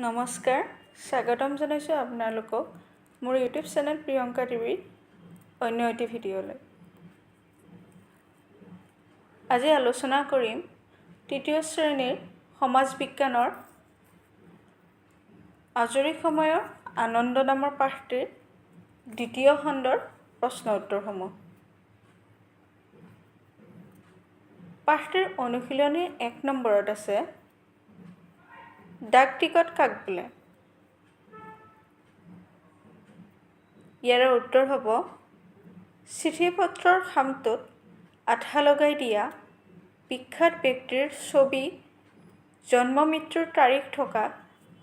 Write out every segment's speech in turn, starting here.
নমস্কাৰ, স্বাগতম জনাইছোঁ আপোনালোকক মোৰ ইউটিউব চেনেল প্ৰিয়ংকা দেৱীৰ অন্য এটি ভিডিঅ'লৈ। আজি আলোচনা কৰিম তৃতীয় শ্ৰেণীৰ সমাজ বিজ্ঞানৰ আজৰি সময়ৰ আনন্দ নামৰ পাঠটিৰ দ্বিতীয় খণ্ডৰ প্ৰশ্ন উত্তৰসমূহ। পাঠটিৰ অনুশীলনী 1 নম্বৰত আছে ডাক টিকট কাক বোলে? ইয়াৰে উত্তৰ হ'ব চিঠি পত্ৰৰ খামটোত আঠা লগাই দিয়া বিখ্যাত ব্যক্তিৰ ছবি, জন্ম মৃত্যুৰ তাৰিখ থকা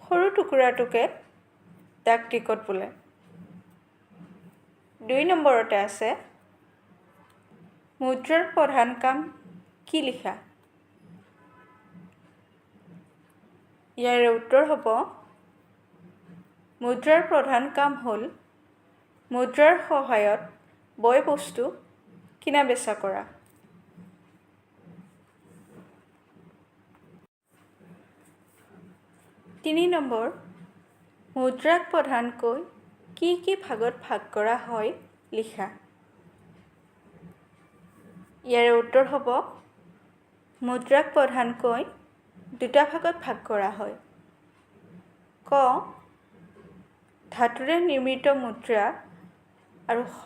সৰু টুকুৰাটোকে ডাক টিকট বোলে। 2 নম্বৰতে আছে মুদ্ৰাৰ প্ৰধান কাম কি লিখা? ইয়াৰে উত্তৰ হ'ব মুদ্ৰাৰ প্ৰধান কাম হ'ল মুদ্ৰাৰ সহায়ত বয় বস্তু কিনা বেচা কৰা। তিনি নম্বৰ মুদ্ৰাক প্ৰধানকৈ কি ভাগত ভাগ কৰা হয় লিখা। ইয়াৰে উত্তৰ হ'ব মুদ্ৰাক প্ৰধানকৈ 2টা ভাগত ভাগ কৰা হয়। ক ধাতুৰে নিৰ্মিত মুদ্ৰা আৰু খ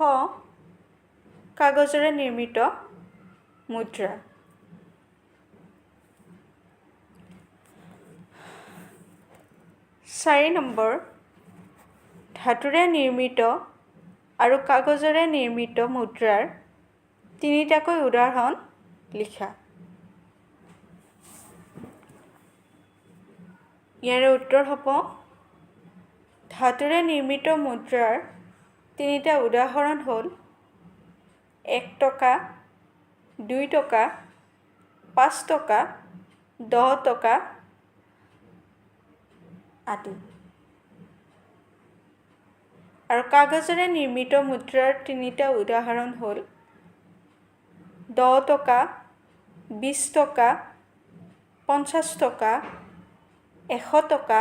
কাগজেৰে নিৰ্মিত মুদ্ৰা। চাৰি নম্বৰ ধাতুৰে নিৰ্মিত আৰু কাগজেৰে নিৰ্মিত মুদ্ৰাৰ 3টাকৈ উদাহৰণ লিখা। ইয়াৰে উত্তৰ হ'ব ধাতুৰে নিৰ্মিত মুদ্ৰাৰ 3টা উদাহৰণ হ'ল 1 টকা, 2 টকা, 5 টকা, 10 টকা আদি। আৰু কাগজেৰে নিৰ্মিত মুদ্ৰাৰ 3টা উদাহৰণ হ'ল 10 টকা, 20 টকা, 50 টকা, 100 টকা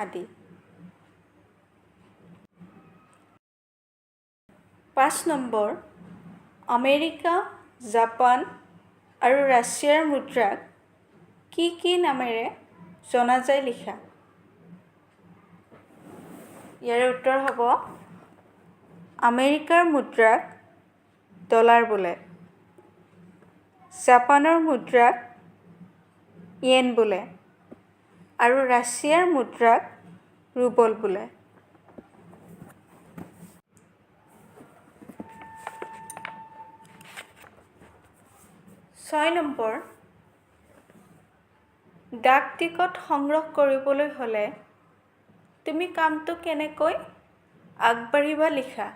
আদি। 5 নম্বৰ আমেৰিকা, জাপান আৰু ৰাছিয়াৰ মুদ্ৰাক কি নামেৰে জনা যায় লিখা। ইয়াৰে উত্তৰ হ'ব আমেৰিকাৰ মুদ্ৰাক ডলাৰ বোলে, জাপানৰ মুদ্ৰাক য়েন বোলে আৰু ৰাছিয়াৰ মুদ্ৰাক ৰুবল বোলে। 6 নম্বৰ ডাক টিকট সংগ্ৰহ কৰিবলৈ হ'লে তুমি কামটো কেনেকৈ আগবাঢ়িবা লিখা।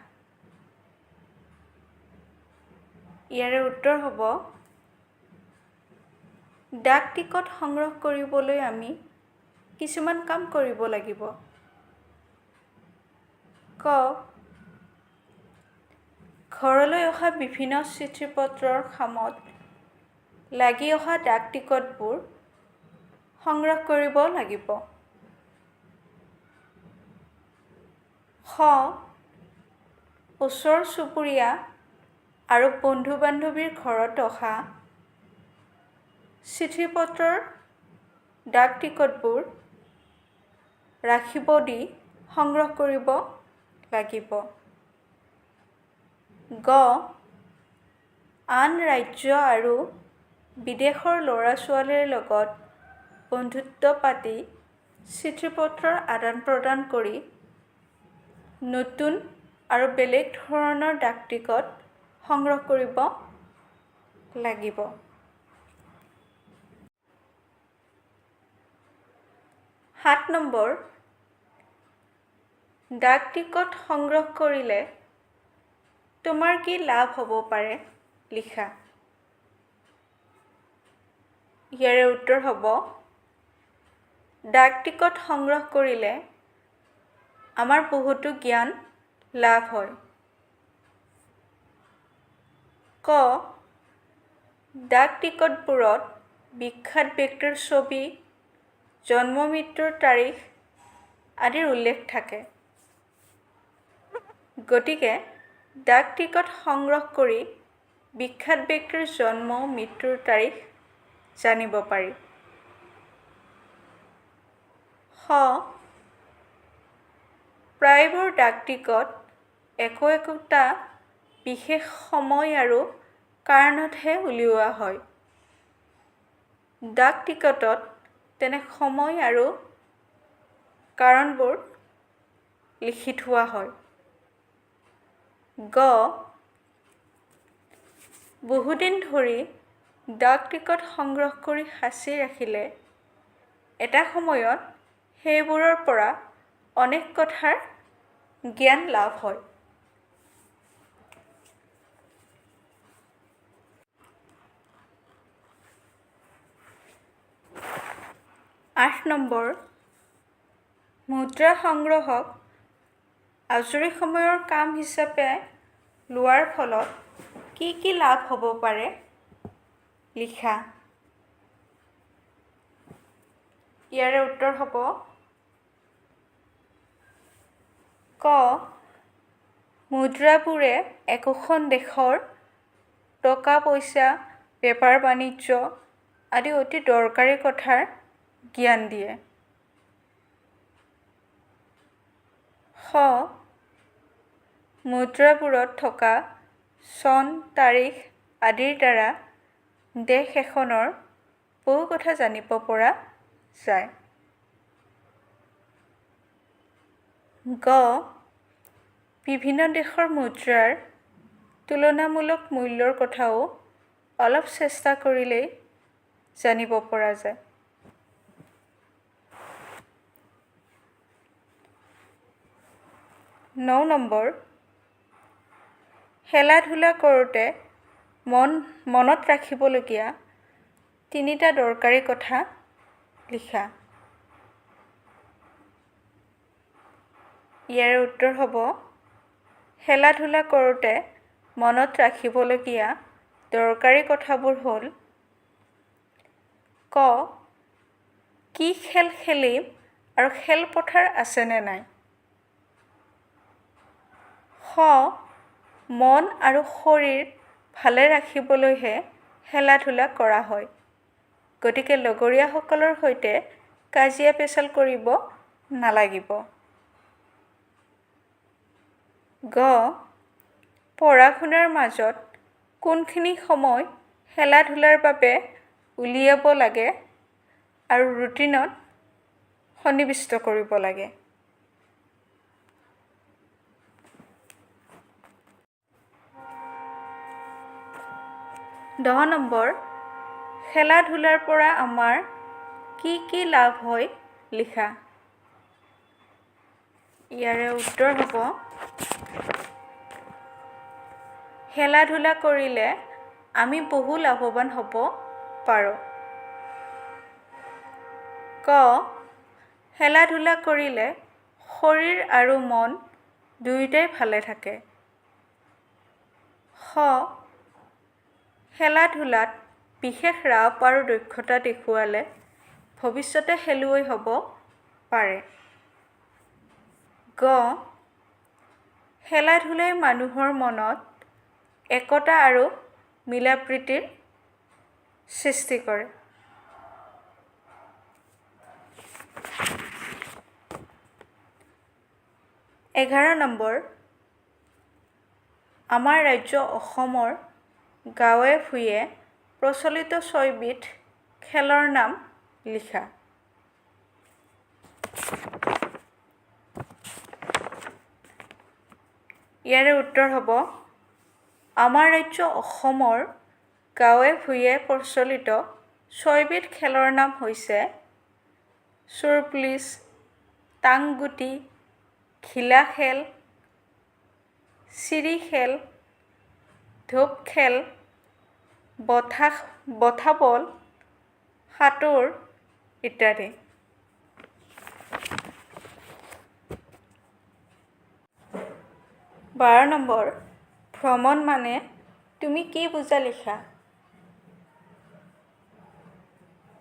ইয়াৰে উত্তৰ হ'ব ডাক টিকট সংগ্ৰহ কৰিবলৈ আমি কিছুমান কাম কৰিব লাগিব। ক ঘৰলৈ অহা বিভিন্ন চিঠি পত্ৰৰ খামত লাগি অহা ডাক টিকটবোৰ সংগ্ৰহ কৰিব লাগিব। খ ওচৰ চুবুৰীয়া আৰু বন্ধু বান্ধৱীৰ ঘৰত অহা চিঠি পত্ৰৰ ডাক টিকটবোৰ ৰাখিব দি সংগ্ৰহ কৰিব লাগিব। গ আন ৰাজ্য আৰু বিদেশৰ ল'ৰা ছোৱালীৰ লগত বন্ধুত্ব পাতি চিঠি পত্ৰৰ আদান প্ৰদান কৰি নতুন আৰু বেলেগ ধৰণৰ ডাক টিকট সংগ্ৰহ কৰিব লাগিব। 7 নম্বৰ ডাক টিকট সংগ্ৰহ কৰিলে তোমাৰ কি লাভ হ'ব পাৰে লিখা। ইয়াৰে উত্তৰ হ'ব ডাক টিকট সংগ্ৰহ কৰিলে আমাৰ বহুতো জ্ঞান লাভ হয়। ক ডাক টিকটবোৰত বিখ্যাত ব্যক্তিৰ ছবি, জন্ম মৃত্যুৰ তাৰিখ আদিৰ উল্লেখ থাকে। গতিকে ডাক টিকট সংগ্ৰহ কৰি বিখ্যাত ব্যক্তিৰ জন্ম মৃত্যুৰ তাৰিখ জানিব পাৰি। প্ৰায়বোৰ ডাক টিকট একোটা বিশেষ সময় আৰু কাৰণতহে উলিওৱা হয়। ডাক টিকটত তেনে সময় আৰু কাৰণবোৰ লিখি থোৱা হয়। বহুদিন ধৰি ডাক টিকট সংগ্ৰহ কৰি সাঁচি ৰাখিলে এটা সময়ত সেইবোৰৰ পৰা অনেক কথাৰ জ্ঞান লাভ হয়। 8 নম্বৰ, মুদ্ৰা সংগ্ৰহক আজৰি সময়ৰ কাম হিচাপে লোৱাৰ ফলত কি লাভ হ'ব পাৰে লিখা। ইয়াৰে উত্তৰ হ'ব ক, মুদ্ৰাবোৰে একোখন দেশৰ টকা পইচা, বেপাৰ বাণিজ্য আদি অতি দৰকাৰী কথাৰ জ্ঞান দিয়ে। মুদ্ৰাবোৰত থকা চন, তাৰিখ আদিৰ দ্বাৰা দেশ এখনৰ বহু কথা জানিব পৰা যায়। বিভিন্ন দেশৰ মুদ্ৰাৰ তুলনামূলক মূল্যৰ কথাও অলপ চেষ্টা কৰিলেই জানিব পৰা যায়। 9 নম্বৰ, খেলা-ধূলা কৰোঁতে মনত ৰাখিবলগীয়া 3টা দৰকাৰী কথা লিখা। ইয়াৰে উত্তৰ হ'ব খেলা-ধূলা কৰোঁতে মনত ৰাখিবলগীয়া দৰকাৰী কথাবোৰ হ'ল ক, কি খেল খেলিম আৰু খেলপথাৰ আছেনে নাই। মন আৰু শৰীৰ ভালে ৰাখিবলৈহে খেলা-ধূলা কৰা হয়। গতিকে লগৰীয়াসকলৰ সৈতে কাজিয়া পেচাল কৰিব নালাগিব। পঢ়া-শুনাৰ মাজত কোনখিনি সময় খেলা-ধূলাৰ বাবে উলিয়াব লাগে আৰু ৰুটিনত সন্নিৱিষ্ট কৰিব লাগে। 10 নম্বৰ, খেলা-ধূলাৰ পৰা আমাৰ কি লাভ হয় লিখা। ইয়াৰে উত্তৰ হ'ব খেলা-ধূলা কৰিলে আমি বহু লাভৱান হ'ব পাৰোঁ। খেলা-ধূলা কৰিলে শৰীৰ আৰু মন দুয়োটাই ভালে থাকে। খেলা-ধূলাত বিশেষ ৰাপ আৰু দক্ষতা দেখুৱালে ভৱিষ্যতে খেলুৱৈ হ'ব পাৰে। খেলা-ধূলাই মানুহৰ মনত একতা আৰু মিলা-প্ৰীতিৰ সৃষ্টি কৰে। 11 নম্বৰ, আমাৰ ৰাজ্য অসমৰ গাঁৱে ভূঞে প্ৰচলিত 6বিধ খেলৰ নাম লিখা। ইয়াৰে উত্তৰ হ'ব আমাৰ ৰাজ্য অসমৰ গাঁৱে ভূঞে প্ৰচলিত 6বিধ খেলৰ নাম হৈছে চোৰ পুলিচ, টাংগুটি, ঘিলা খেল, চিৰি খেল, ধূপ খেল, বঠা বল, সাঁতোৰ ইত্যাদি। 12 নম্বৰ, ভ্ৰমণ মানে তুমি কি বুজা লিখা।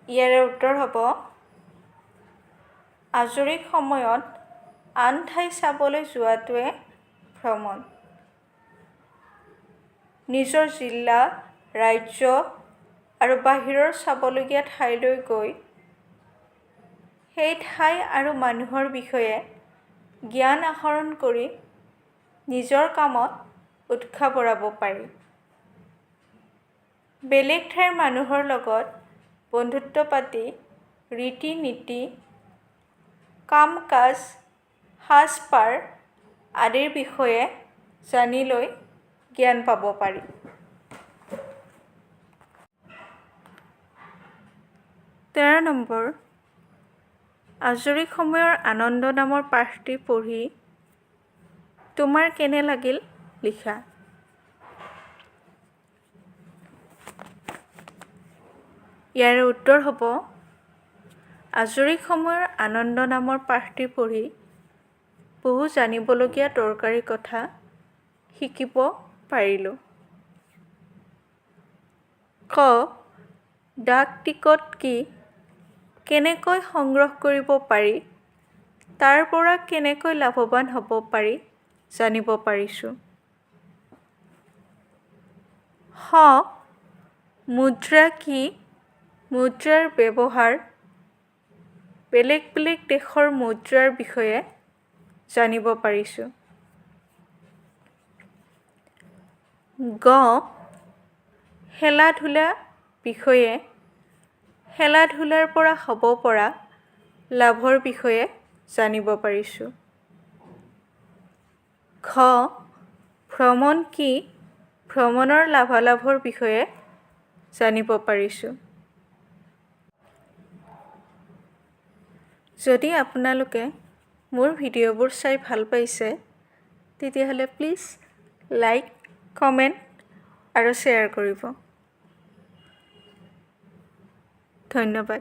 ইয়াৰে উত্তৰ হ'ব আজৰি সময়ত আন ঠাই চাবলৈ যোৱাটোৱে ভ্ৰমণ। নিজৰ জিলা, ৰাজ্য আৰু বাহিৰৰ চাবলগীয়া ঠাইলৈ গৈ সেই ঠাই আৰু মানুহৰ বিষয়ে জ্ঞান আহৰণ কৰি নিজৰ কামত উৎসাহ বঢ়াব পাৰি। বেলেগ ঠাইৰ মানুহৰ লগত বন্ধুত্ব পাতি ৰীতি-নীতি, কাম-কাজ, সাজ-পাৰ আদিৰ বিষয়ে জানি লৈ জ্ঞান পাব পাৰি। 13 নম্বৰ, আজৰি সময়ৰ আনন্দ নামৰ পাঠটি পঢ়ি তোমাৰ কেনে লাগিল লিখা। ইয়াৰে উত্তৰ হ'ব, আজৰি সময়ৰ আনন্দ নামৰ পাঠটি পঢ়ি বহু জানিবলগীয়া দৰকাৰী কথা শিকিব পাৰিলোঁ। ক. ডাক টিকট কি, কেনেকৈ সংগ্ৰহ কৰিব পাৰি, তাৰ পৰা কেনেকৈ লাভৱান হ'ব পাৰি জানিব পাৰিছোঁ। খ. মুদ্ৰা কি, মুদ্ৰাৰ ব্যৱহাৰ, বেলেগ বেলেগ দেশৰ মুদ্ৰাৰ বিষয়ে জানিব পাৰিছোঁ। গ. খেলা-ধূলা বিষয়ে, খেলা-ধূলাৰ পৰা হ'ব পৰা লাভৰ বিষয়ে জানিব পাৰিছোঁ। ঘ. ভ্ৰমণ কি, ভ্ৰমণৰ লাভালাভৰ বিষয়ে জানিব পাৰিছোঁ। যদি আপোনালোকে মোৰ ভিডিঅ'বোৰ চাই ভাল পাইছে, তেতিয়াহ'লে প্লিজ লাইক, কমেণ্ট আৰু শ্বেয়াৰ কৰিব। ধন্যবাদ।